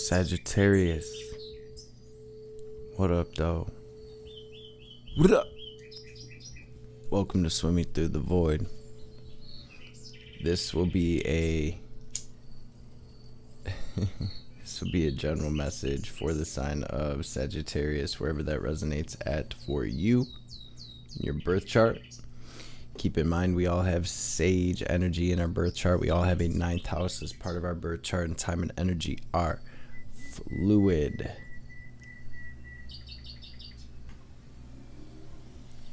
Sagittarius. What up, though? What up? Welcome to Swimming Through the Void. This will be a general message for the sign of Sagittarius, wherever that resonates at for you in your birth chart. Keep in mind, we all have sage energy in our birth chart. We all have a 9th house as part of our birth chart, and time and energy are fluid.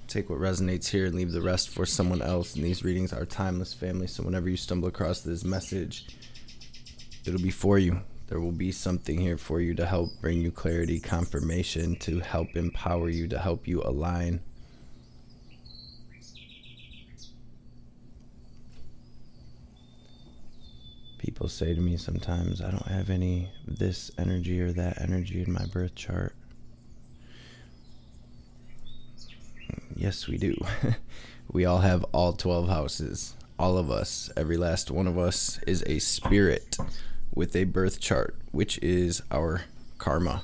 Take what resonates here and leave the rest for someone else. And these readings are timeless, family. So whenever you stumble across this message, it'll be for you. There will be something here for you to help bring you clarity, confirmation, to help empower you, to help you align. People say to me sometimes, I don't have any this energy or that energy in my birth chart. Yes, we do. We all have all 12 houses. All of us, every last one of us, is a spirit with a birth chart, which is our karma.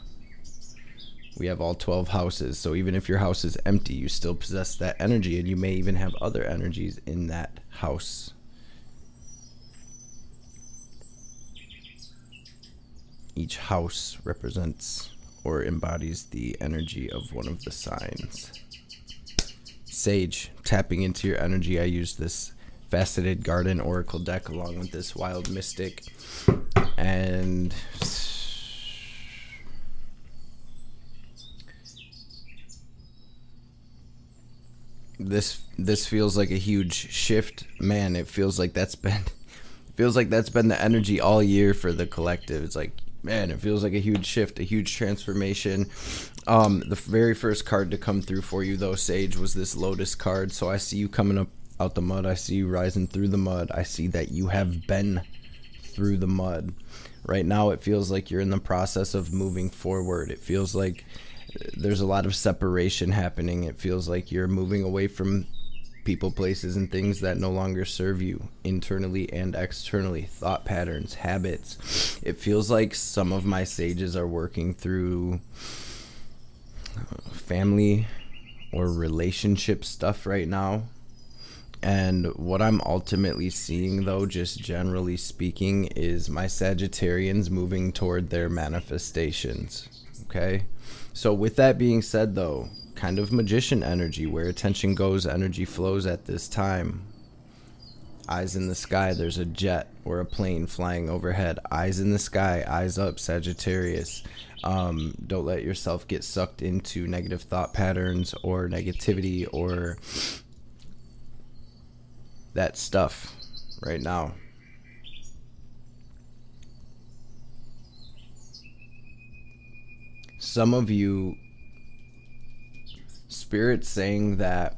We have all 12 houses, so even if your house is empty, you still possess that energy, and you may even have other energies in that house. Each house represents or embodies the energy of one of the signs. Sage, tapping into your energy. I use this faceted garden oracle deck along with this wild mystic, and this feels like a huge shift, man. It feels like that's been the energy all year for the collective. It's like, man, it feels like a huge shift, a huge transformation. The very first card to come through for you, though, Sage, was this Lotus card. So I see you coming up out the mud. I see you rising through the mud. I see that you have been through the mud. Right now, it feels like you're in the process of moving forward. It feels like there's a lot of separation happening. It feels like you're moving away from people, places, and things that no longer serve you internally and externally. Thought patterns, habits. It feels like some of my sages are working through family or relationship stuff right now. And what I'm ultimately seeing, though, just generally speaking, is my Sagittarians moving toward their manifestations. Okay? So with that being said, though, kind of magician energy, where attention goes, energy flows at this time. Eyes in the sky, there's a jet or a plane flying overhead. Eyes in the sky, eyes up, Sagittarius. Don't let yourself get sucked into negative thought patterns or negativity or that stuff right now. Some of you, Spirit saying that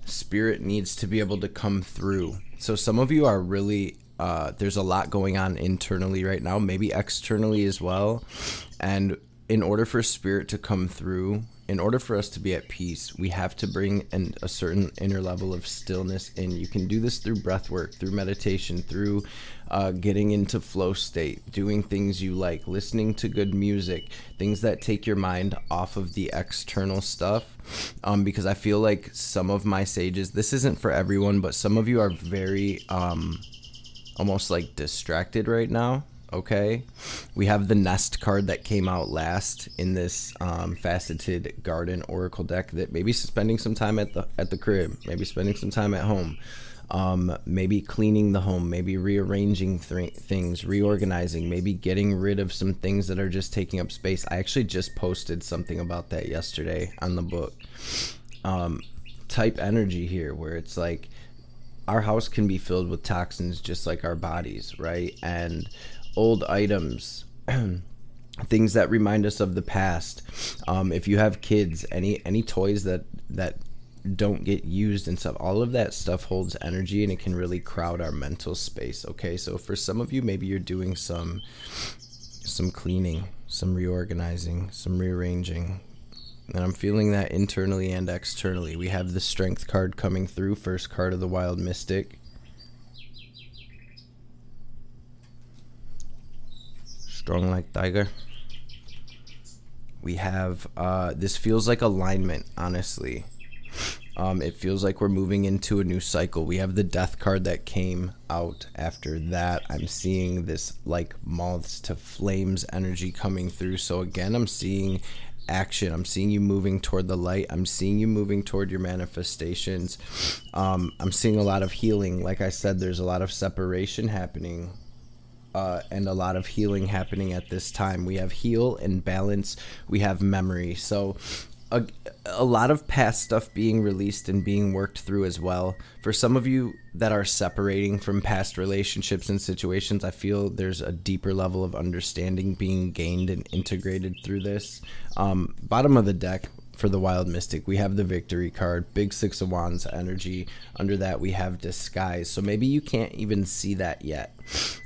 Spirit needs to be able to come through. So some of you are really, there's a lot going on internally right now, maybe externally as well. And in order for Spirit to come through, in order for us to be at peace, we have to bring a certain inner level of stillness in. You can do this through breath work, through meditation, through getting into flow state, doing things you like, listening to good music, things that take your mind off of the external stuff. Because I feel like some of my sages, this isn't for everyone, but some of you are very almost like distracted right now. Okay, we have the Nest card that came out last in this faceted garden oracle deck, that maybe spending some time at the crib, maybe spending some time at home, maybe cleaning the home, maybe rearranging things, reorganizing, maybe getting rid of some things that are just taking up space. I actually just posted something about that yesterday on the book. Type energy here, where it's like our house can be filled with toxins just like our bodies, right? And old items, things that remind us of the past. If you have kids, any toys that don't get used and stuff, all of that stuff holds energy, and it can really crowd our mental space. Okay, so for some of you, maybe you're doing some cleaning, some reorganizing, some rearranging. And I'm feeling that internally and externally. We have the Strength card coming through, first card of the Wild Mystic. Strong like tiger. We have, this feels like alignment, honestly. It feels like we're moving into a new cycle. We have the death card that came out after that. I'm seeing this like moths to flames energy coming through. So again, I'm seeing action. I'm seeing you moving toward the light. I'm seeing you moving toward your manifestations. I'm seeing a lot of healing. Like I said, there's a lot of separation happening. And a lot of healing happening at this time. We have heal and balance. We have memory. So a lot of past stuff being released and being worked through as well. For some of you that are separating from past relationships and situations, I feel there's a deeper level of understanding being gained and integrated through this. Bottom of the deck, for the Wild Mystic, we have the Victory card, big Six of Wands energy. Under that, we have Disguise. So maybe you can't even see that yet.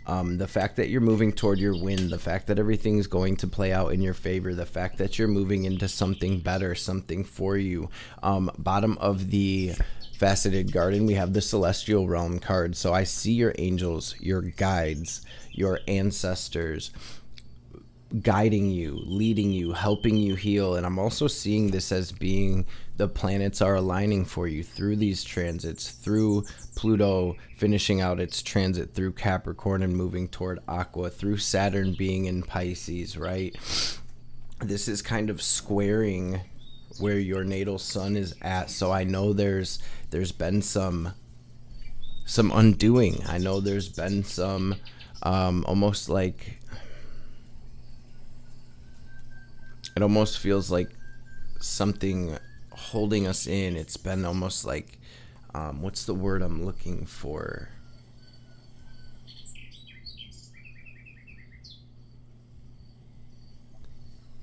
The fact that you're moving toward your win, the fact that everything's going to play out in your favor, the fact that you're moving into something better, something for you. Bottom of the Faceted Garden, we have the Celestial Realm card. So I see your angels, your guides, your ancestors, guiding you, leading you, helping you heal. And I'm also seeing this as being the planets are aligning for you through these transits, through Pluto finishing out its transit through Capricorn and moving toward Aqua, through Saturn being in Pisces, right? This is kind of squaring where your natal sun is at. So I know there's been some undoing. I know there's been some almost like, it almost feels like something holding us in. It's been almost like, what's the word I'm looking for?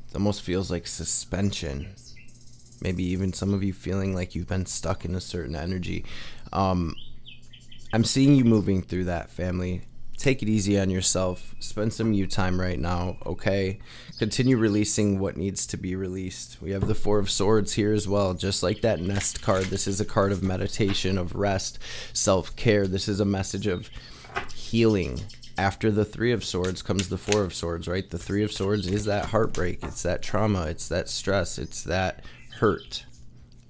It almost feels like suspension. Maybe even some of you feeling like you've been stuck in a certain energy. I'm seeing you moving through that, family. Take it easy on yourself. Spend some you time right now, okay? Continue releasing what needs to be released. We have the Four of Swords here as well. Just like that Nest card, this is a card of meditation, of rest, self-care. This is a message of healing. After the Three of Swords comes the Four of Swords, right? The Three of Swords is that heartbreak. It's that trauma. It's that stress. It's that hurt,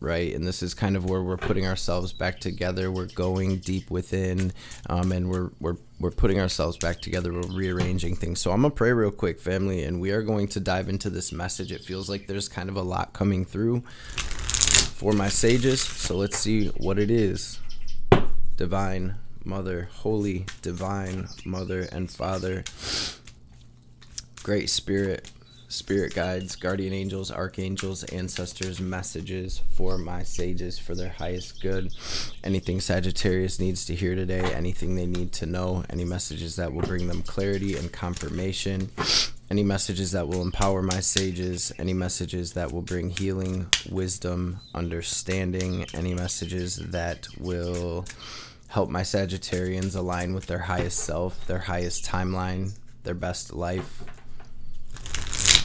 right? And this is kind of where we're putting ourselves back together. We're going deep within, and we're putting ourselves back together. We're rearranging things. So I'm gonna pray real quick, family, and we are going to dive into this message. It feels like there's kind of a lot coming through for my sages. So let's see what it is. Divine Mother, Holy Divine Mother and Father, Great Spirit, Spirit guides, guardian angels, archangels, ancestors, messages for my sages for their highest good. Anything Sagittarius needs to hear today, anything they need to know, any messages that will bring them clarity and confirmation, any messages that will empower my sages, any messages that will bring healing, wisdom, understanding, any messages that will help my Sagittarians align with their highest self, their highest timeline, their best life.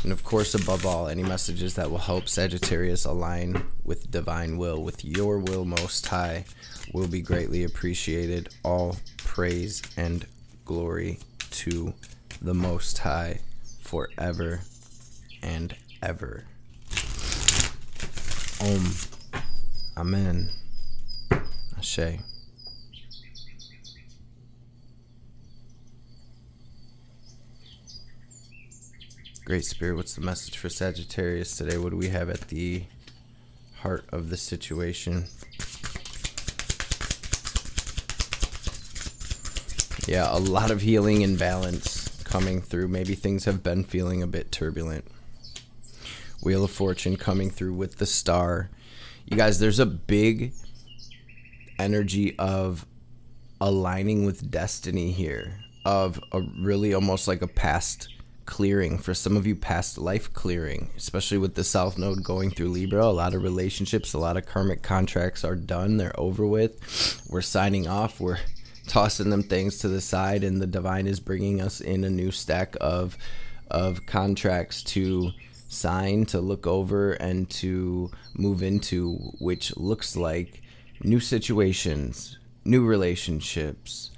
And of course, above all, any messages that will help Sagittarius align with divine will, with your will most high, will be greatly appreciated. All praise and glory to the most high forever and ever. Om. Amen. Ashe. Great Spirit, what's the message for Sagittarius today? What do we have at the heart of the situation? Yeah, a lot of healing and balance coming through. Maybe things have been feeling a bit turbulent. Wheel of Fortune coming through with the Star. You guys, there's a big energy of aligning with destiny here, of a really almost like a past clearing. For some of you, past life clearing, especially with the South Node going through Libra. A lot of relationships, a lot of karmic contracts are done. They're over with. We're signing off. We're tossing them things to the side, and the divine is bringing us in a new stack of contracts to sign, to look over, and to move into, which looks like new situations, new relationships,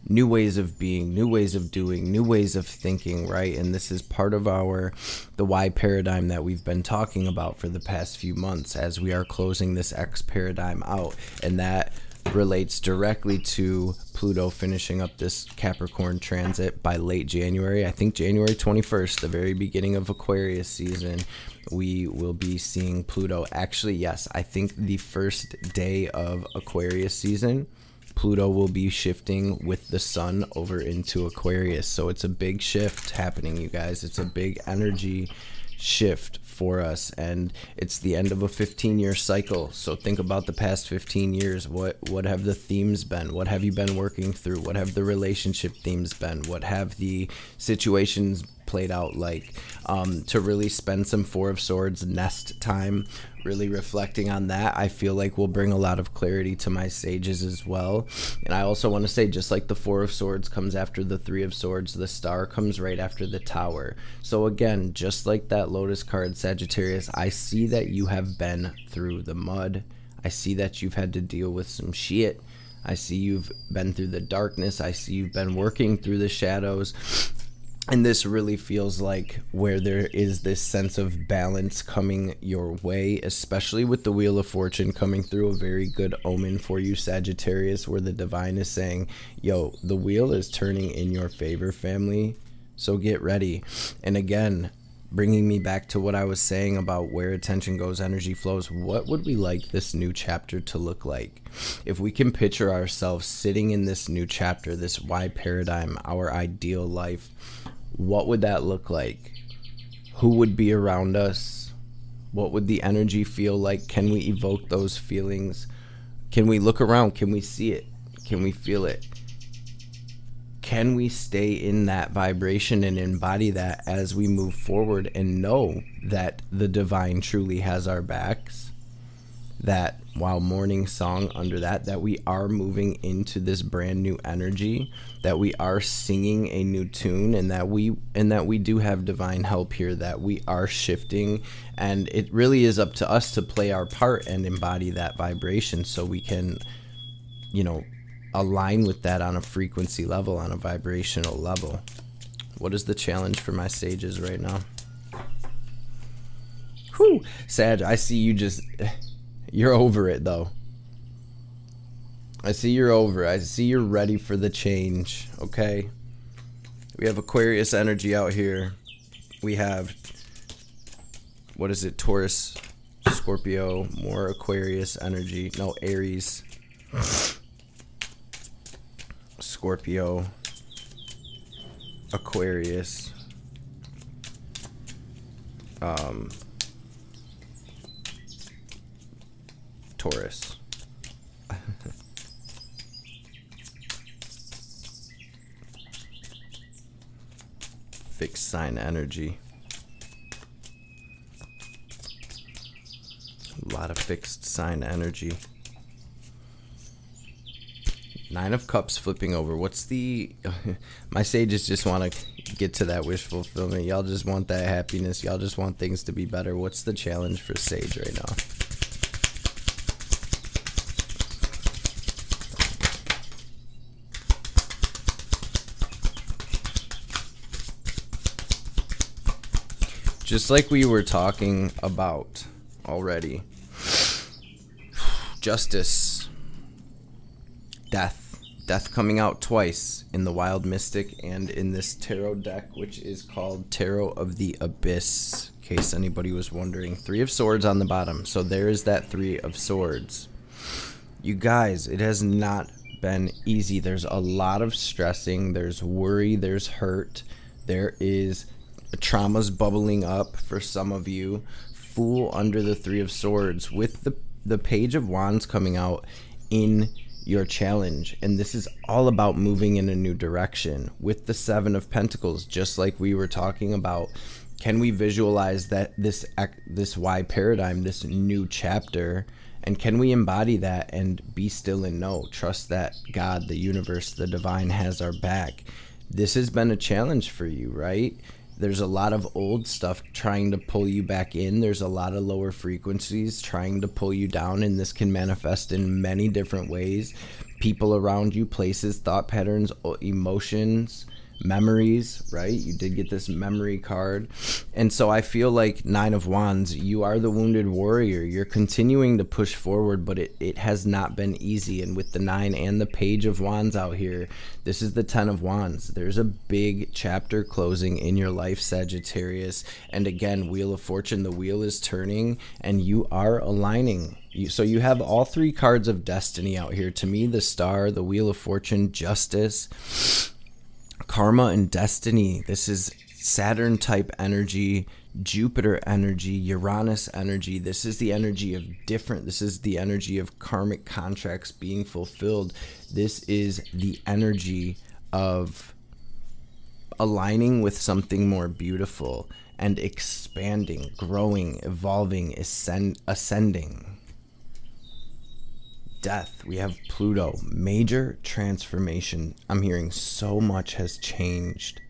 new ways of being, new ways of doing, new ways of thinking, right? And this is part of the Y paradigm that we've been talking about for the past few months as we are closing this X paradigm out. And that relates directly to Pluto finishing up this Capricorn transit by late January. I think January 21st, the very beginning of Aquarius season, we will be seeing Pluto. Actually, yes, I think the first day of Aquarius season, Pluto will be shifting with the sun over into Aquarius. So it's a big shift happening, you guys. It's a big energy shift for us, and it's the end of a 15-year cycle. So think about the past 15 years. What have the themes been? What have you been working through? What have the relationship themes been? What have the situations played out like? To really spend some Four of Swords nest time really reflecting on that, I feel like will bring a lot of clarity to my sages as well. And I also want to say, just like the Four of Swords comes after the Three of Swords, the Star comes right after the Tower. So again, just like that Lotus card, Sagittarius, I see that you have been through the mud. I see that you've had to deal with some shit. I see you've been through the darkness. I see you've been working through the shadows. And this really feels like where there is this sense of balance coming your way, especially with the Wheel of Fortune coming through, a very good omen for you, Sagittarius, where the divine is saying, yo, the wheel is turning in your favor, family. So get ready. And again, bringing me back to what I was saying about where attention goes, energy flows. What would we like this new chapter to look like? If we can picture ourselves sitting in this new chapter, this Y paradigm, our ideal life, what would that look like? Who would be around us? What would the energy feel like? Can we evoke those feelings? Can we look around? Can we see it? Can we feel it? Can we stay in that vibration and embody that as we move forward and know that the divine truly has our backs? That while morning song under that we are moving into this brand new energy, that we are singing a new tune, and that we do have divine help here, that we are shifting, and it really is up to us to play our part and embody that vibration so we can, align with that on a frequency level, on a vibrational level. What is the challenge for my sages right now? Whew, Sag, I see you just... You're over it, though. I see you're over it. I see you're ready for the change, okay? We have Aquarius energy out here. We have, what is it, Taurus, Scorpio, more Aquarius energy. No, Aries, Scorpio, Aquarius, Taurus. Fixed sign energy. A lot of fixed sign energy. Nine of Cups flipping over. What's the... My sages just want to get to that wish fulfillment. Y'all just want that happiness. Y'all just want things to be better. What's the challenge for Sage right now? Just like we were talking about already. Justice. Death. Death coming out twice in the Wild Mystic and in this tarot deck, which is called Tarot of the Abyss, in case anybody was wondering. Three of Swords on the bottom. So there is that Three of Swords. You guys, it has not been easy. There's a lot of stressing. There's worry. There's hurt. There is traumas bubbling up for some of you. Fool under the Three of Swords with the Page of Wands coming out in your challenge, and this is all about moving in a new direction. With the Seven of Pentacles, just like we were talking about, can we visualize that this Y paradigm, this new chapter, and can we embody that and be still and know, trust that God, the universe, the divine has our back? This has been a challenge for you, right? There's a lot of old stuff trying to pull you back in. There's a lot of lower frequencies trying to pull you down, and this can manifest in many different ways. people around you, places, thought patterns, emotions, memories, right? You did get this memory card. And so I feel like Nine of Wands, you are the wounded warrior. You're continuing to push forward, but it has not been easy. And with the 9 and the Page of Wands out here, this is the 10 of Wands. There's a big chapter closing in your life, Sagittarius. And again, Wheel of Fortune, the wheel is turning and you are aligning. So you have all 3 cards of destiny out here. To me, the Star, the Wheel of Fortune, Justice, Karma, and Destiny. This is Saturn type energy, Jupiter energy, Uranus energy. This is the energy of different. This is the energy of karmic contracts being fulfilled. This is the energy of aligning with something more beautiful and expanding, growing, evolving, ascending. Death. We have Pluto. Major transformation. I'm hearing so much has changed.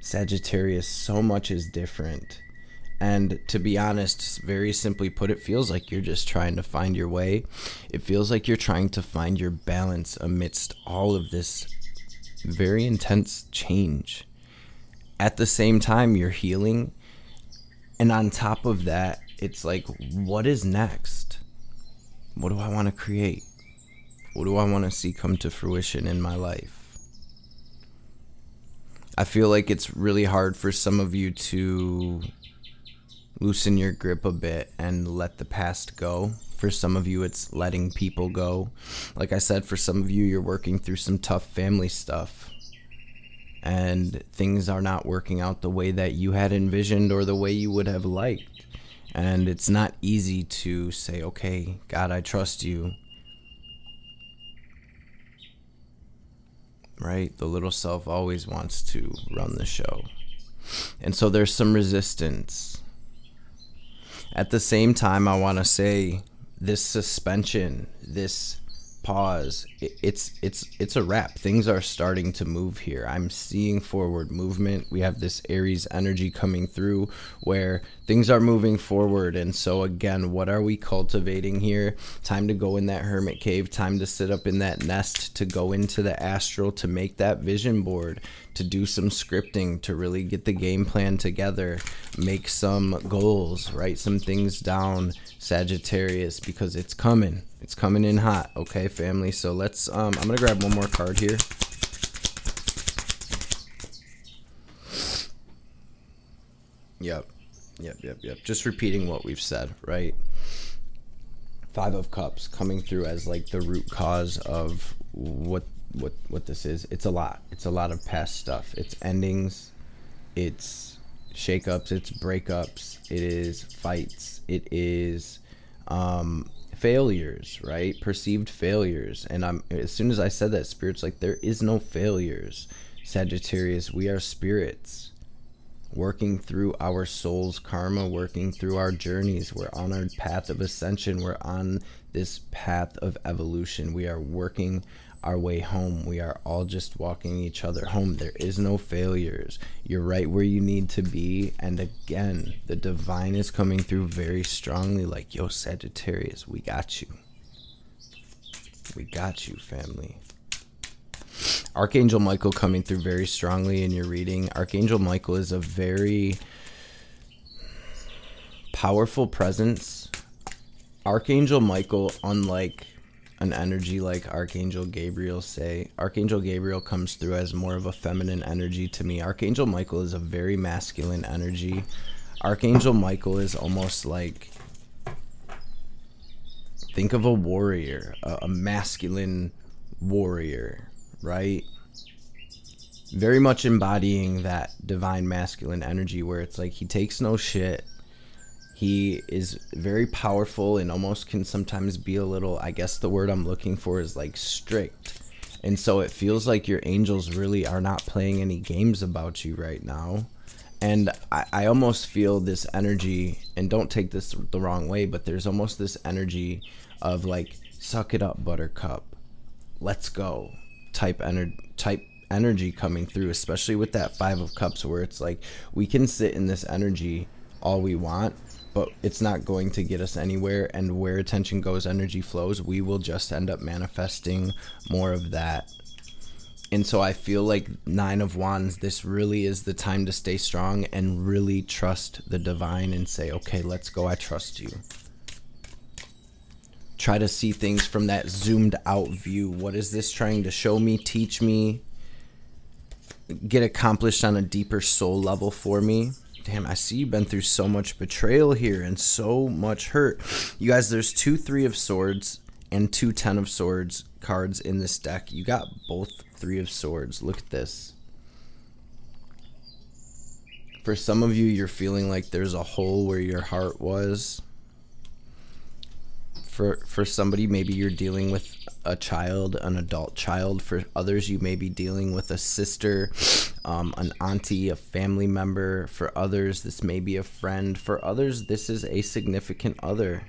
Sagittarius, so much is different. And to be honest, very simply put, it feels like you're just trying to find your way. It feels like you're trying to find your balance amidst all of this very intense change. At the same time, you're healing. And on top of that, it's like, what is next? What do I want to create? What do I want to see come to fruition in my life? I feel like it's really hard for some of you to loosen your grip a bit and let the past go. For some of you, it's letting people go. Like I said, for some of you, you're working through some tough family stuff. And things are not working out the way that you had envisioned or the way you would have liked. And it's not easy to say, okay, God, I trust you. Right? The little self always wants to run the show. And so there's some resistance. At the same time, I want to say this suspension, this pause, it's a wrap. Things are starting to move here. I'm seeing forward movement. We have this Aries energy coming through where things are moving forward. And so again, what are we cultivating here? Time to go in that hermit cave, time to sit up in that nest, to go into the astral, to make that vision board, to do some scripting, to really get the game plan together, make some goals, write some things down, Sagittarius, because it's coming. It's coming in hot, okay, family? So let's, I'm going to grab one more card here. Yep. Just repeating what we've said, right? 5 of Cups coming through as like the root cause of what this is. It's a lot. It's a lot of past stuff. It's endings. It's shakeups. It's breakups. It is fights. It is failures, right? Perceived failures. And as soon as I said that, Spirit's like, there is no failures, Sagittarius. We are spirits working through our soul's karma, working through our journeys. We're on our path of ascension. We're on this path of evolution. We are working our way home. We are all just walking each other home. There is no failures. You're right where you need to be. And again, the divine is coming through very strongly, like, yo, Sagittarius, we got you. We got you, family. Archangel Michael coming through very strongly in your reading. Archangel Michael is a very powerful presence. Archangel Michael, unlike an energy like Archangel Gabriel, say, Archangel Gabriel comes through as more of a feminine energy to me. Archangel Michael is a very masculine energy. Archangel Michael is almost like, think of a warrior, a masculine warrior, right? Very much embodying that divine masculine energy where it's like he takes no shit. He is very powerful and almost can sometimes be a little, I guess the word I'm looking for is like strict. And so it feels like your angels really are not playing any games about you right now. And I almost feel this energy, and don't take this the wrong way, but there's almost this energy of like, suck it up, buttercup, let's go type energy coming through, especially with that 5 of Cups where it's like we can sit in this energy all we want, but it's not going to get us anywhere. And where attention goes, energy flows. We will just end up manifesting more of that. And so I feel like 9 of Wands, this really is the time to stay strong and really trust the divine and say, okay, let's go. I trust you. Try to see things from that zoomed out view. What is this trying to show me, teach me, get accomplished on a deeper soul level for me? Damn, I see you've been through so much betrayal here and so much hurt. You guys, there's 2 3 of Swords and 2 10 of Swords cards in this deck. You got both 3 of Swords. Look at this. For some of you, you're feeling like there's a hole where your heart was. For somebody, maybe you're dealing with a child, an adult child. For others, you may be dealing with a sister, an auntie, a family member. For others, this may be a friend. For others, this is a significant other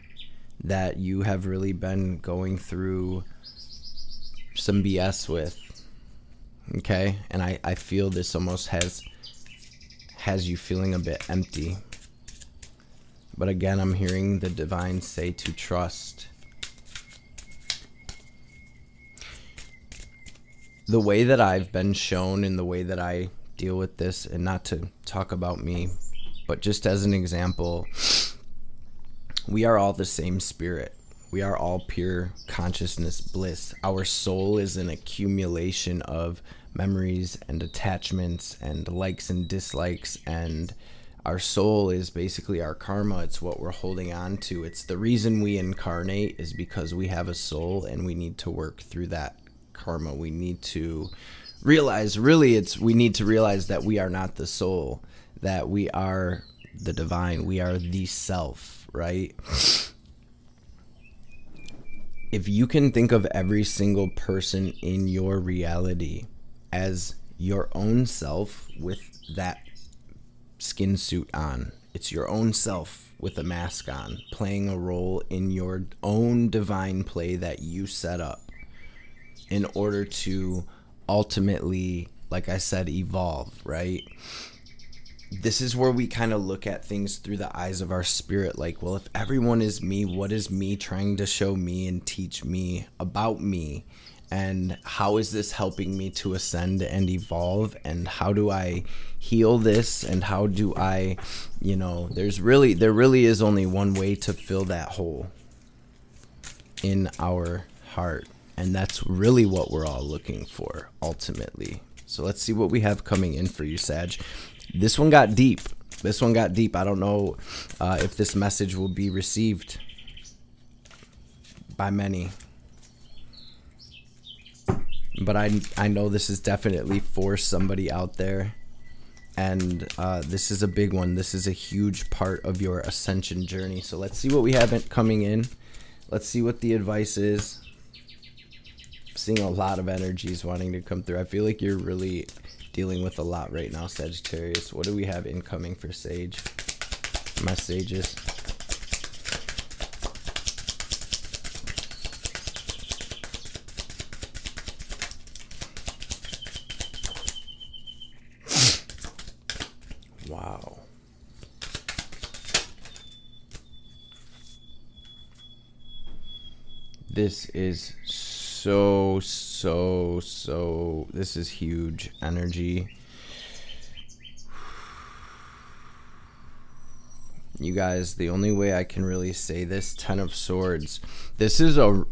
that you have really been going through some BS with. Okay? And I feel this almost has you feeling a bit empty. But again, I'm hearing the divine say to trust. The way that I've been shown and the way that I deal with this, and not to talk about me, but just as an example, we are all the same spirit. We are all pure consciousness bliss. Our soul is an accumulation of memories and attachments and likes and dislikes, and our soul is basically our karma. It's what we're holding on to. It's the reason we incarnate is because we have a soul and we need to work through that karma. We need to realize, we need to realize that we are not the soul, that we are the divine. We are the self, right? If you can think of every single person in your reality as your own self with that skin suit on, it's your own self with a mask on, playing a role in your own divine play that you set up in order to ultimately, like I said, evolve, right? This is where we kind of look at things through the eyes of our spirit. Like, well, if everyone is me, what is me trying to show me and teach me about me? And how is this helping me to ascend and evolve? And how do I heal this? And how do I, there really is only one way to fill that hole in our heart. And that's really what we're all looking for, ultimately. So let's see what we have coming in for you, Sag. This one got deep. I don't know if this message will be received by many. But I know this is definitely for somebody out there. And this is a big one. This is a huge part of your ascension journey. So let's see what we have coming in. Let's see what the advice is. I'm seeing a lot of energies wanting to come through. I feel like you're really dealing with a lot right now, Sagittarius. What do we have incoming for Sage? My sages. Wow. This is so this is huge energy. You guys, the only way I can really say this, 10 of Swords, this is a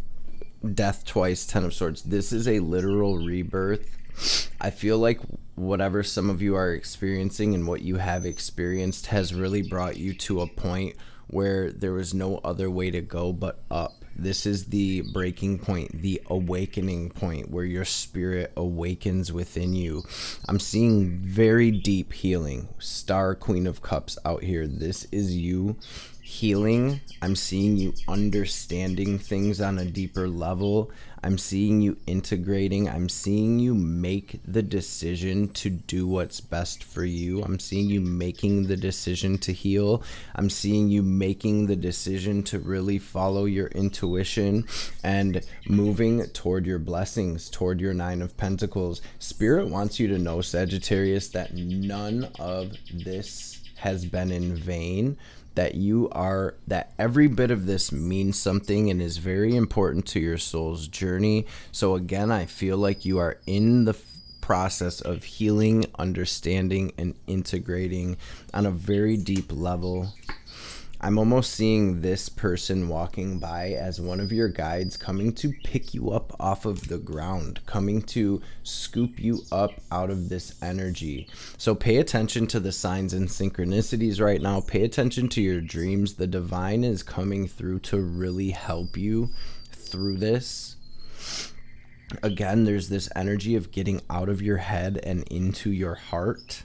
death twice, 10 of Swords. This is a literal rebirth. I feel like whatever some of you are experiencing and what you have experienced has really brought you to a point where there was no other way to go but up. This is the breaking point, the awakening point where your spirit awakens within you. I'm seeing very deep healing. Star, Queen of Cups out here. This is you healing. I'm seeing you understanding things on a deeper level. I'm seeing you integrating. I'm seeing you make the decision to do what's best for you. I'm seeing you making the decision to heal. I'm seeing you making the decision to really follow your intuition and moving toward your blessings, toward your 9 of Pentacles. Spirit wants you to know, Sagittarius, that none of this has been in vain, that every bit of this means something and is very important to your soul's journey. So again, I feel like you are in the process of healing, understanding, and integrating on a very deep level. I'm almost seeing this person walking by as one of your guides, coming to pick you up off of the ground, coming to scoop you up out of this energy. So pay attention to the signs and synchronicities right now. Pay attention to your dreams. The divine is coming through to really help you through this. Again, there's this energy of getting out of your head and into your heart.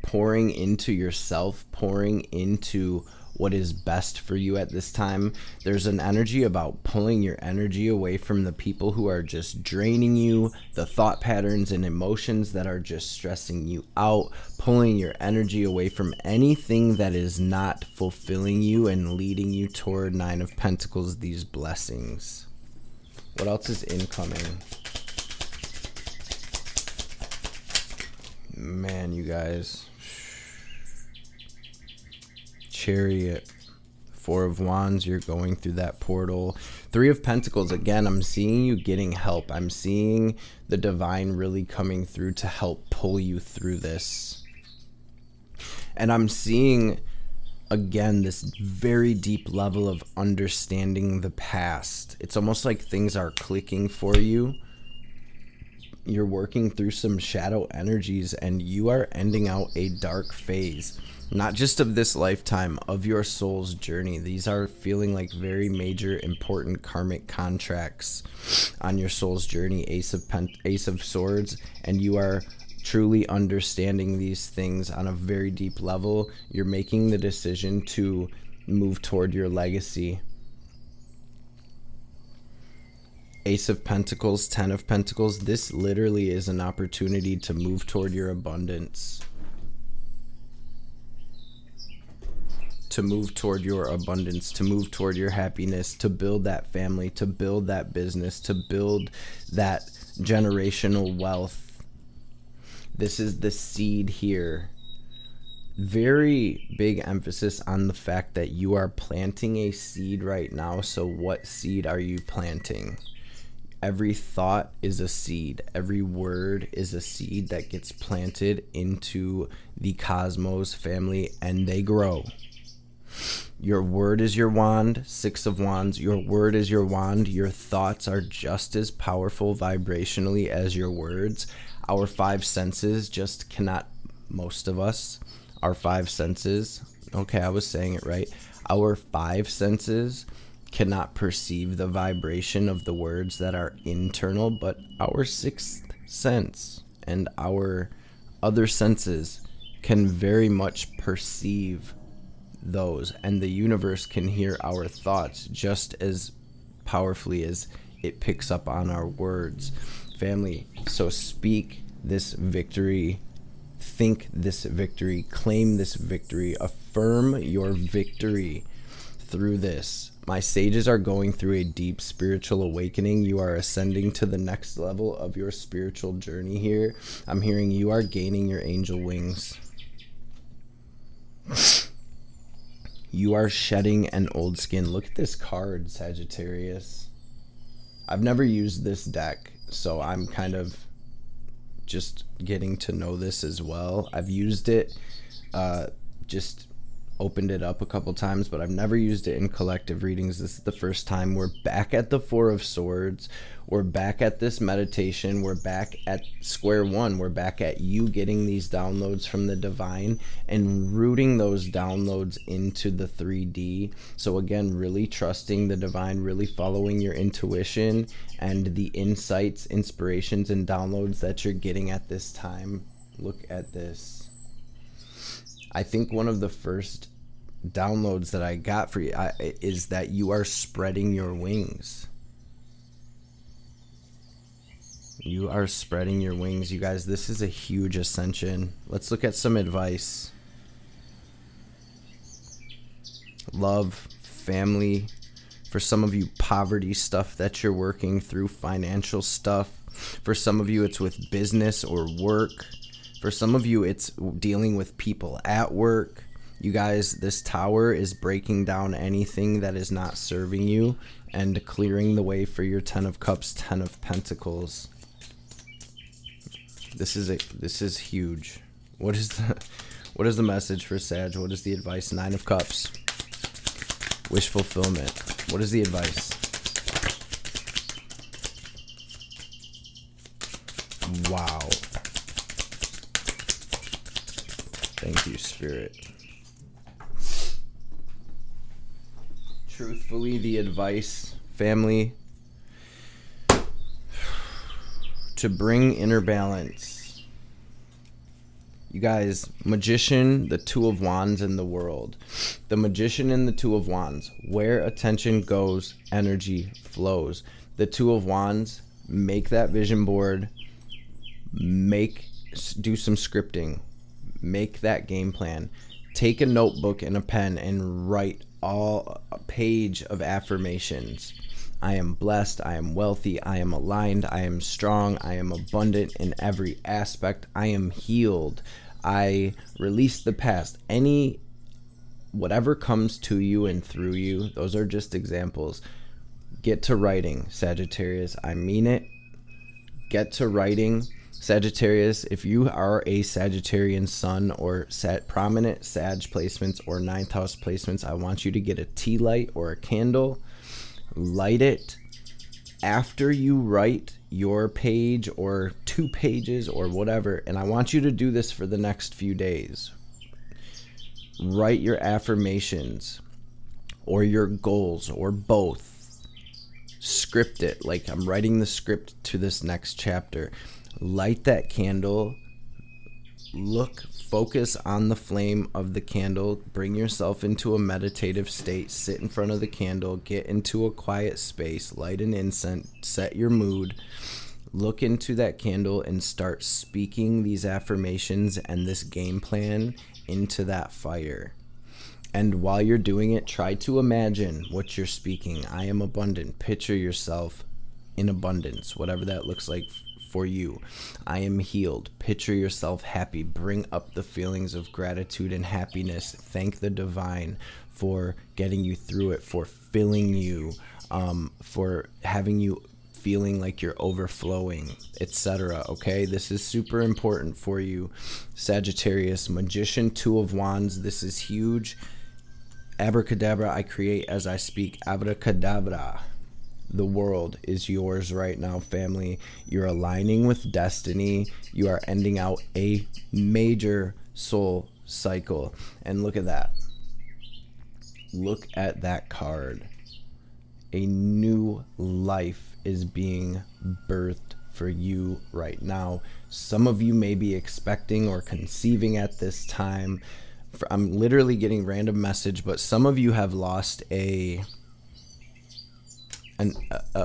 Pouring into yourself, pouring into what is best for you at this time. There's an energy about pulling your energy away from the people who are just draining you, the thought patterns and emotions that are just stressing you out, pulling your energy away from anything that is not fulfilling you and leading you toward Nine of Pentacles, these blessings. What else is incoming? Man, you guys. Chariot. Four of Wands, you're going through that portal. Three of Pentacles, again, I'm seeing you getting help. I'm seeing the divine really coming through to help pull you through this. And I'm seeing, again, this very deep level of understanding the past. It's almost like things are clicking for you. You're working through some shadow energies and you are ending out a dark phase, not just of this lifetime, of your soul's journey. These are feeling like very major, important karmic contracts on your soul's journey. Ace of Swords, and you are truly understanding these things on a very deep level. You're making the decision to move toward your legacy. Ace of Pentacles, 10 of Pentacles. This literally is an opportunity to move toward your abundance. To move toward your abundance, to move toward your happiness, to build that family, to build that business, to build that generational wealth. This is the seed here. Very big emphasis on the fact that you are planting a seed right now. So what seed are you planting? Every thought is a seed. Every word is a seed that gets planted into the cosmos family, and they grow. Your word is your wand. Six of Wands. Your word is your wand. Your thoughts are just as powerful vibrationally as your words. Our five senses just cannot, most of us, our five senses, okay, I was saying it right. Our five senses cannot perceive the vibration of the words that are internal, but our sixth sense and our other senses can very much perceive those, and the universe can hear our thoughts just as powerfully as it picks up on our words. Family, so speak this victory, think this victory, claim this victory, affirm your victory through this. My sages are going through a deep spiritual awakening. You are ascending to the next level of your spiritual journey here. I'm hearing you are gaining your angel wings. You are shedding an old skin. Look at this card, Sagittarius. I've never used this deck, so I'm kind of just getting to know this as well. I've used it, just opened it up a couple times, but I've never used it in collective readings. This is the first time. We're back at the Four of Swords. We're back at this meditation. We're back at square one. We're back at you getting these downloads from the divine and rooting those downloads into the 3D. So again, really trusting the divine, really following your intuition and the insights, inspirations, and downloads that you're getting at this time. Look at this. I think one of the first downloads that I got for you is that you are spreading your wings. You are spreading your wings, you guys. This is a huge ascension. Let's look at some advice. Love, family. For some of you, poverty stuff that you're working through, financial stuff. For some of you, it's with business or work. For some of you, it's dealing with people at work. You guys, this Tower is breaking down anything that is not serving you and clearing the way for your Ten of Cups, Ten of Pentacles. This is huge. What is the message for Sag? What is the advice? Nine of Cups. Wish fulfillment. What is the advice? Wow. Thank you, Spirit. Truthfully, the advice, family, to bring inner balance. You guys, Magician, the Two of Wands in the world. The Magician and the Two of Wands. Where attention goes, energy flows. The Two of Wands, make that vision board. Do some scripting. Make that game plan. Take a notebook and a pen and write a page of affirmations. I am blessed, I am wealthy, I am aligned, I am strong, I am abundant in every aspect, I am healed, I release the past. Whatever comes to you and through you, those are just examples. Get to writing, Sagittarius. I mean it. Get to writing. Sagittarius, if you are a Sagittarian sun or prominent Sag placements or ninth house placements, I want you to get a tea light or a candle, light it. After you write your page or 2 pages or whatever, and I want you to do this for the next few days. Write your affirmations or your goals or both. Script it like I'm writing the script to this next chapter. Light that candle, focus on the flame of the candle, bring yourself into a meditative state, sit in front of the candle, get into a quiet space, light an incense, set your mood, look into that candle and start speaking these affirmations and this game plan into that fire. And while you're doing it, try to imagine what you're speaking. I am abundant. Picture yourself in abundance, whatever that looks like for you. I am healed. Picture yourself happy. Bring up the feelings of gratitude and happiness. Thank the divine for getting you through it, for filling you, for having you feeling like you're overflowing, etc. Okay, this is super important for you, Sagittarius. Magician, Two of Wands. This is huge. Abracadabra, I create as I speak. Abracadabra. The world is yours right now, family. You're aligning with destiny. You are ending out a major soul cycle. And look at that. Look at that card. A new life is being birthed for you right now. Some of you may be expecting or conceiving at this time. I'm literally getting random message, but some of you have lost a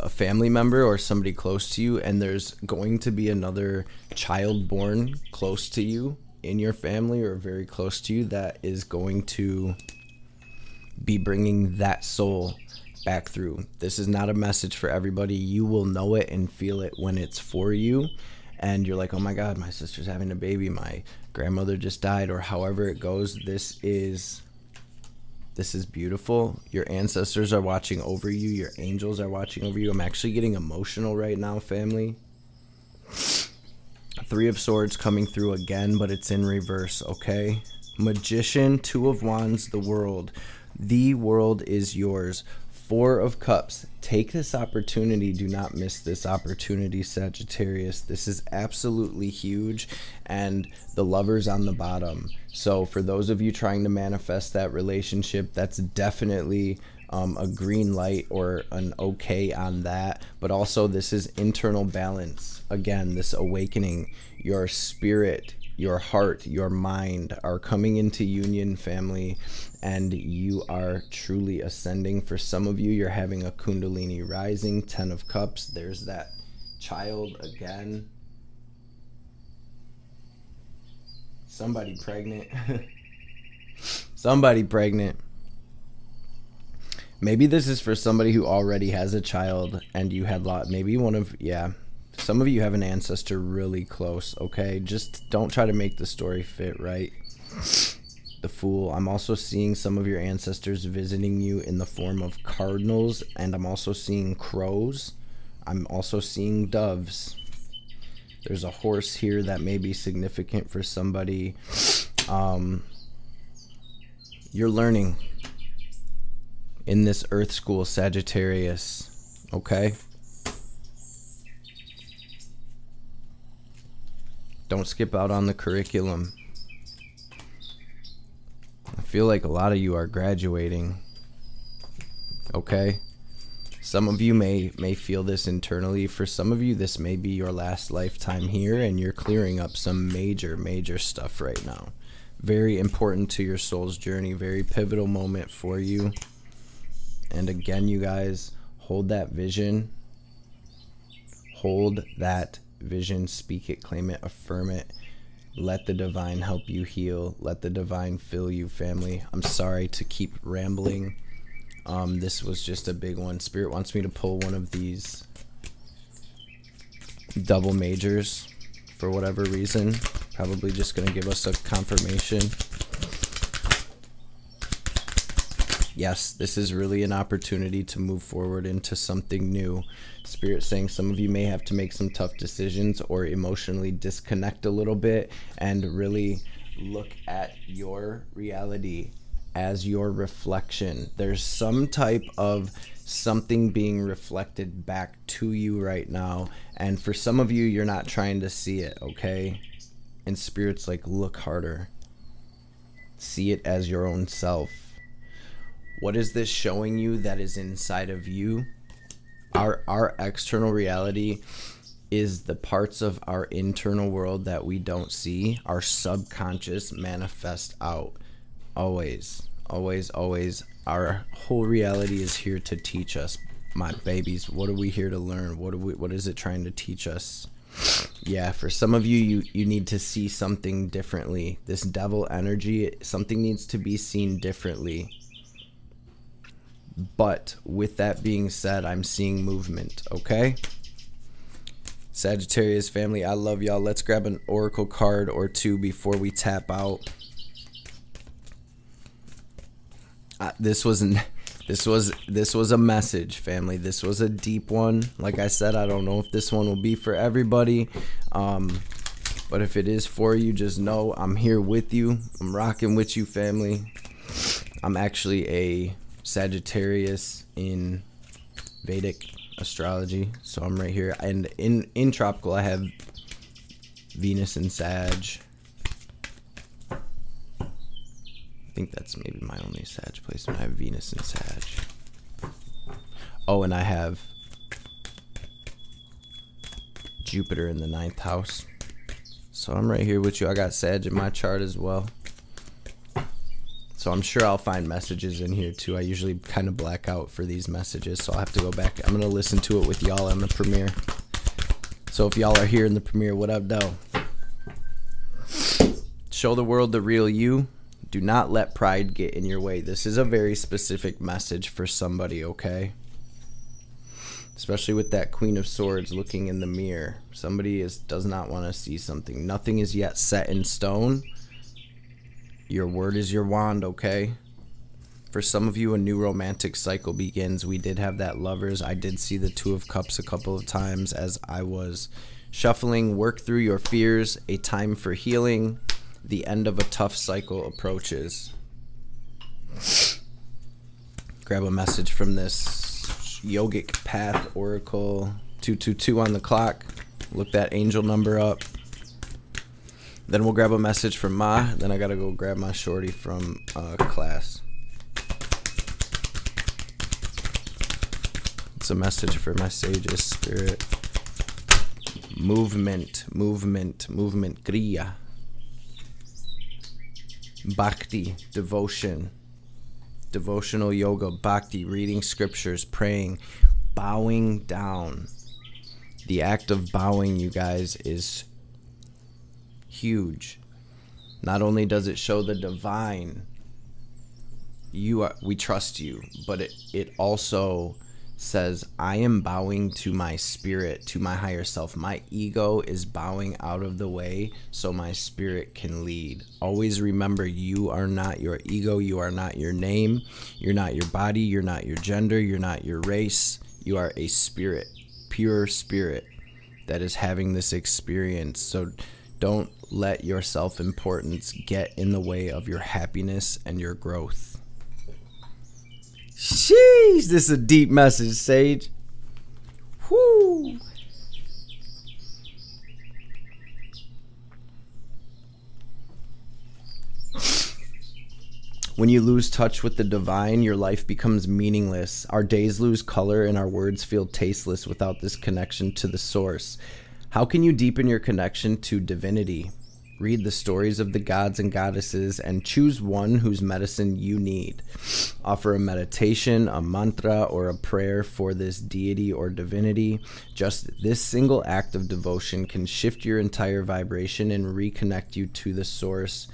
family member or somebody close to you, and there's going to be another child born close to you in your family or very close to you that is going to be bringing that soul back through. This is not a message for everybody. You will know it and feel it when it's for you, and you're like, oh my God, my sister's having a baby, my grandmother just died, or however it goes. This is beautiful. Your ancestors are watching over you. Your angels are watching over you. I'm actually getting emotional right now, family. Three of Swords coming through again, but it's in reverse, okay? Magician, Two of Wands, the world. The world is yours. Four of Cups. Take this opportunity. Do not miss this opportunity, Sagittarius. This is absolutely huge. And the Lover's on the bottom. So for those of you trying to manifest that relationship, that's definitely a green light or an okay on that. But also this is internal balance. Again, this awakening. Your spirit, your heart, your mind are coming into union, family, and you are truly ascending. For some of you, you're having a Kundalini rising. 10 of Cups. There's that child again. Somebody pregnant. Somebody pregnant. Maybe this is for somebody who already has a child and you had maybe one of, yeah. Some of you have an ancestor really close, okay? Just don't try to make the story fit, right? The Fool. I'm also seeing some of your ancestors visiting you in the form of cardinals, and I'm also seeing crows. I'm also seeing doves. There's a horse here that may be significant for somebody. You're learning in this Earth School, Sagittarius, okay? Don't skip out on the curriculum. I feel like a lot of you are graduating, okay? Some of you may feel this internally. For some of you, this may be your last lifetime here, and you're clearing up some major stuff right now. Very important to your soul's journey, very pivotal moment for you. And again, you guys, hold that vision. Hold that vision. Speak it, claim it, affirm it. Let the divine help you heal. Let the divine fill you, family. I'm sorry to keep rambling. This was just a big one. Spirit wants me to pull one of these double majors for whatever reason. Probably just going to give us a confirmation. Yes, this is really an opportunity to move forward into something new. Spirit saying some of you may have to make some tough decisions or emotionally disconnect a little bit and really look at your reality as your reflection. There's some type of something being reflected back to you right now, and for some of you, you're not trying to see it, okay? And Spirit's like, look harder. See it as your own self. What is this showing you that is inside of you? Our external reality is the parts of our internal world that we don't see. Our subconscious manifest out. Always. Our whole reality is here to teach us, my babies. What are we here to learn? What is it trying to teach us? Yeah, for some of you, you need to see something differently. This devil energy, something needs to be seen differently. But with that being said, I'm seeing movement, okay? Sagittarius family, I love y'all. Let's grab an oracle card or two before we tap out. This was a message, family. This was a deep one. Like I said, I don't know if this one will be for everybody. But if it is for you, just know I'm here with you. I'm rocking with you, family. I'm actually a Sagittarius in Vedic astrology, so I'm right here. And in tropical, I have Venus in Sag. I think that's maybe my only Sag placement. I have Venus in Sag. Oh, and I have Jupiter in the 9th house. So I'm right here with you. I got Sag in my chart as well. So I'm sure I'll find messages in here too. I usually kind of black out for these messages, so I'll have to go back. I'm going to listen to it with y'all on the premiere. So if y'all are here in the premiere, what up, though? Show the world the real you. Do not let pride get in your way. This is a very specific message for somebody, okay? Especially with that Queen of Swords looking in the mirror. Somebody does not want to see something. Nothing is yet set in stone. Your word is your wand, okay? For some of you, a new romantic cycle begins. We did have that Lovers. I did see the Two of Cups a couple of times as I was shuffling. Work through your fears. A time for healing. The end of a tough cycle approaches. Grab a message from this Yogic Path Oracle. 222 on the clock. Look that angel number up. Then we'll grab a message from Ma. Then I gotta go grab my shorty from class. It's a message for my sages, Spirit. Movement. Kriya. Bhakti, devotion. Devotional yoga, bhakti, reading scriptures, praying, bowing down. The act of bowing, you guys, is huge. Not only does it show the divine, we trust you, but it also says, I am bowing to my spirit, to my higher self. My ego is bowing out of the way so my spirit can lead. Always remember, you are not your ego. You are not your name. You're not your body. You're not your gender. You're not your race. You are a spirit, pure spirit that is having this experience. So don't let your self-importance get in the way of your happiness and your growth. Sheesh, this is a deep message, Sage. Whoo. When you lose touch with the divine, your life becomes meaningless. Our days lose color and our words feel tasteless without this connection to the source. How can you deepen your connection to divinity? Read the stories of the gods and goddesses and choose one whose medicine you need. Offer a meditation, a mantra, or a prayer for this deity or divinity. Just this single act of devotion can shift your entire vibration and reconnect you to the source.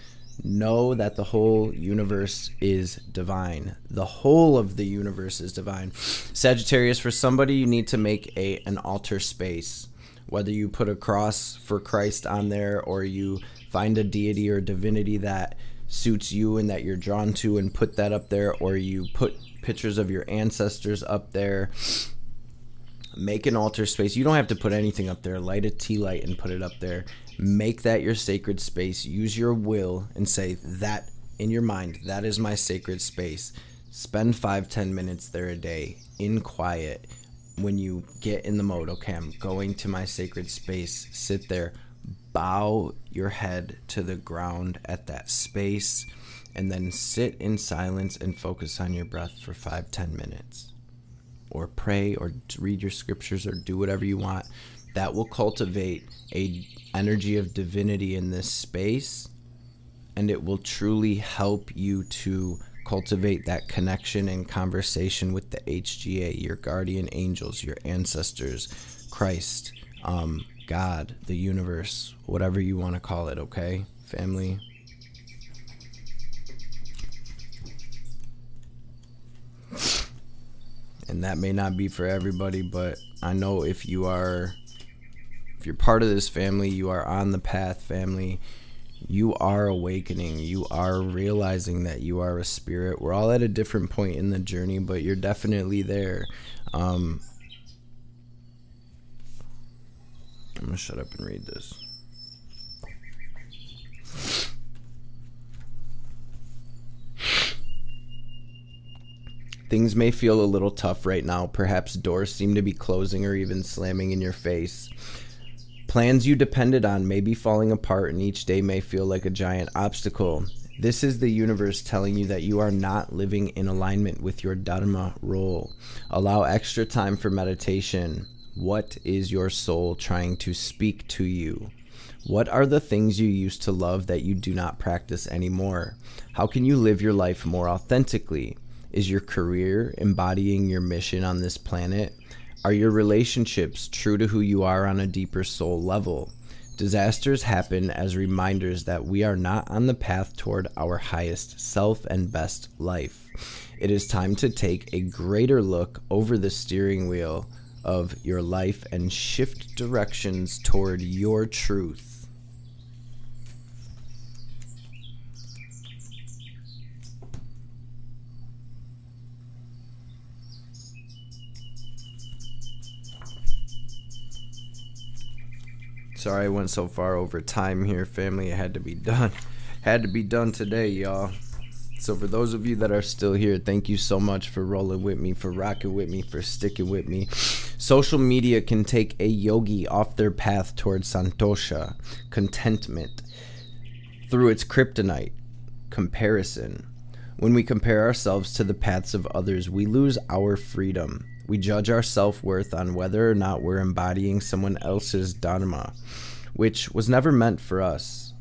Know that the whole universe is divine. The whole of the universe is divine. Sagittarius, for somebody, you need to make an altar space. Whether you put a cross for Christ on there, or you find a deity or divinity that suits you and that you're drawn to and put that up there, or you put pictures of your ancestors up there. Make an altar space. You don't have to put anything up there. Light a tea light and put it up there. Make that your sacred space. Use your will and say that in your mind, that is my sacred space. Spend 5-10 minutes there a day in quiet. When you get in the mode, okay, I'm going to my sacred space, sit there, bow your head to the ground at that space, and then sit in silence and focus on your breath for 5-10 minutes. Or pray, or read your scriptures, or do whatever you want. That will cultivate an energy of divinity in this space, and it will truly help you to cultivate that connection and conversation with the HGA, your guardian angels, your ancestors, Christ, God, the universe, whatever you want to call it, okay, family? And that may not be for everybody, but I know if you're part of this family, you are on the path, family. You are awakening. You are realizing that you are a spirit. We're all at a different point in the journey, but you're definitely there. I'm going to shut up and read this. Things may feel a little tough right now. Perhaps doors seem to be closing or even slamming in your face. Plans you depended on may be falling apart, and each day may feel like a giant obstacle. This is the universe telling you that you are not living in alignment with your Dharma role. Allow extra time for meditation. What is your soul trying to speak to you? What are the things you used to love that you do not practice anymore? How can you live your life more authentically? Is your career embodying your mission on this planet? Are your relationships true to who you are on a deeper soul level? Disasters happen as reminders that we are not on the path toward our highest self and best life. It is time to take a greater look over the steering wheel of your life and shift directions toward your truth. Sorry I went so far over time here, family. It had to be done. Had to be done today, y'all. So for those of you that are still here, thank you so much for rolling with me, for rocking with me, for sticking with me. Social media can take a yogi off their path towards santosha, contentment, through its kryptonite, comparison. When we compare ourselves to the paths of others, we lose our freedom. We judge our self-worth on whether or not we're embodying someone else's dharma, which was never meant for us.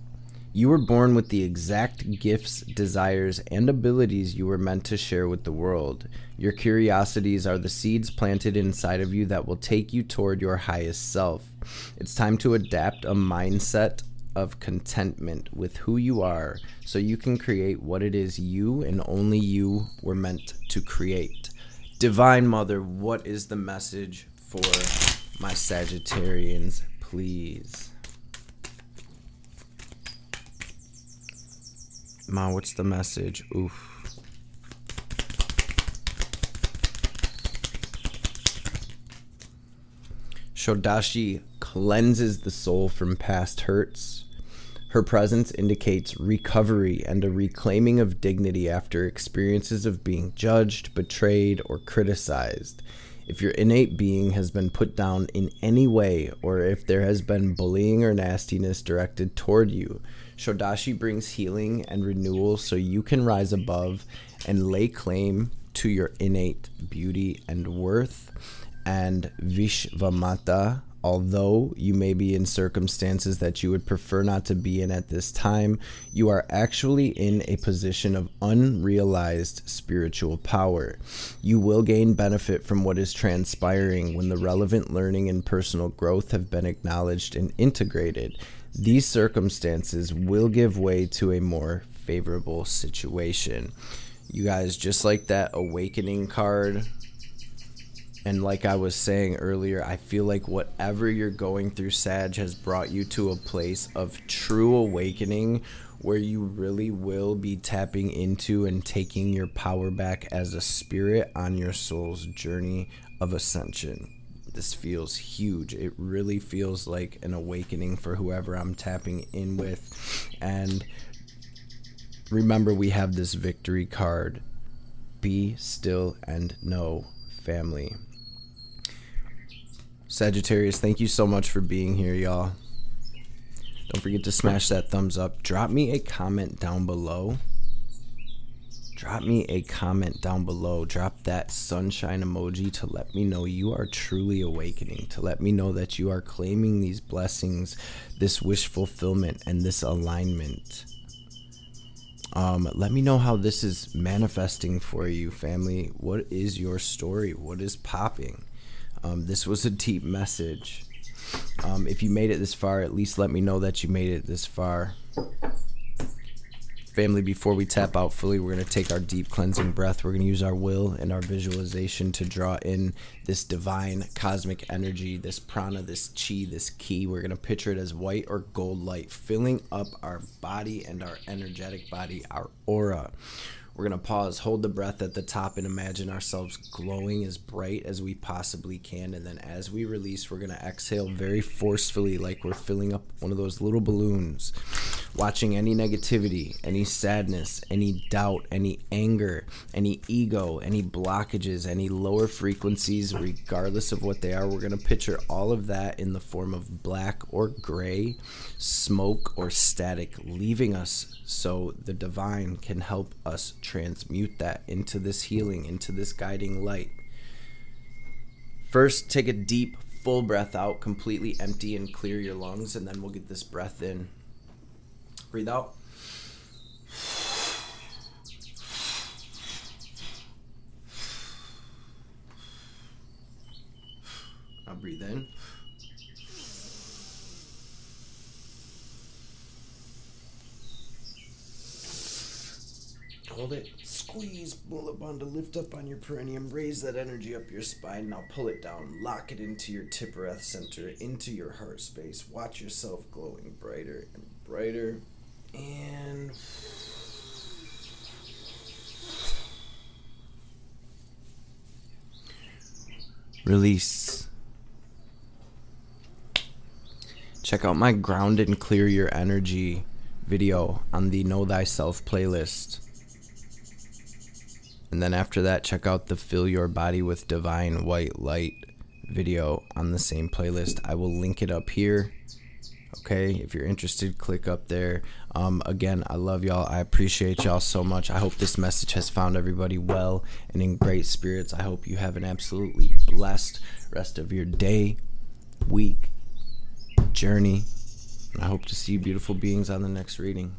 You were born with the exact gifts, desires, and abilities you were meant to share with the world. Your curiosities are the seeds planted inside of you that will take you toward your highest self. It's time to adapt a mindset of contentment with who you are so you can create what it is you and only you were meant to create. Divine Mother, what is the message for my Sagittarians, please? Ma, what's the message? Oof. Shodashi cleanses the soul from past hurts. Her presence indicates recovery and a reclaiming of dignity after experiences of being judged, betrayed, or criticized. If your innate being has been put down in any way, or if there has been bullying or nastiness directed toward you, Shodashi brings healing and renewal so you can rise above and lay claim to your innate beauty and worth. And Vishvamata, although you may be in circumstances that you would prefer not to be in at this time, you are actually in a position of unrealized spiritual power. You will gain benefit from what is transpiring when the relevant learning and personal growth have been acknowledged and integrated. These circumstances will give way to a more favorable situation. You guys, just like that awakening card, and like I was saying earlier, I feel like whatever you're going through, Sag, has brought you to a place of true awakening where you really will be tapping into and taking your power back as a spirit on your soul's journey of ascension. This feels huge. It really feels like an awakening for whoever I'm tapping in with. And remember, we have this victory card. Be still and know, family. Sagittarius, thank you so much for being here, y'all. Don't forget to smash that thumbs up. Drop me a comment down below. Drop me a comment down below. Drop that sunshine emoji to let me know you are truly awakening, to let me know that you are claiming these blessings, this wish fulfillment, and this alignment. Let me know how this is manifesting for you, family. What is your story? What is popping? This was a deep message. If you made it this far, at least let me know that you made it this far. Family, before we tap out fully, we're going to take our deep cleansing breath. We're going to use our will and our visualization to draw in this divine cosmic energy, this prana, this chi, this ki. We're going to picture it as white or gold light, filling up our body and our energetic body, our aura. We're going to pause, hold the breath at the top, and imagine ourselves glowing as bright as we possibly can. And then as we release, we're going to exhale very forcefully, like we're filling up one of those little balloons. Watching any negativity, any sadness, any doubt, any anger, any ego, any blockages, any lower frequencies, regardless of what they are, we're going to picture all of that in the form of black or gray, smoke or static, leaving us so the divine can help us transmute that into this healing, into this guiding light. First, take a deep, full breath out, completely empty and clear your lungs, and then we'll get this breath in. Breathe out. Now breathe in. Hold it. Squeeze, pull up onto, lift up on your perineum, raise that energy up your spine. Now pull it down, lock it into your Tippereth center, into your heart space. Watch yourself glowing brighter and brighter. And release. Check out my Ground and Clear Your Energy video on the Know Thyself playlist. And then after that, check out the Fill Your Body with Divine White Light video on the same playlist. I will link it up here. Okay, if you're interested, click up there. Again, I love y'all. I appreciate y'all so much. I hope this message has found everybody well and in great spirits. I hope you have an absolutely blessed rest of your day, week, journey. And I hope to see you beautiful beings on the next reading.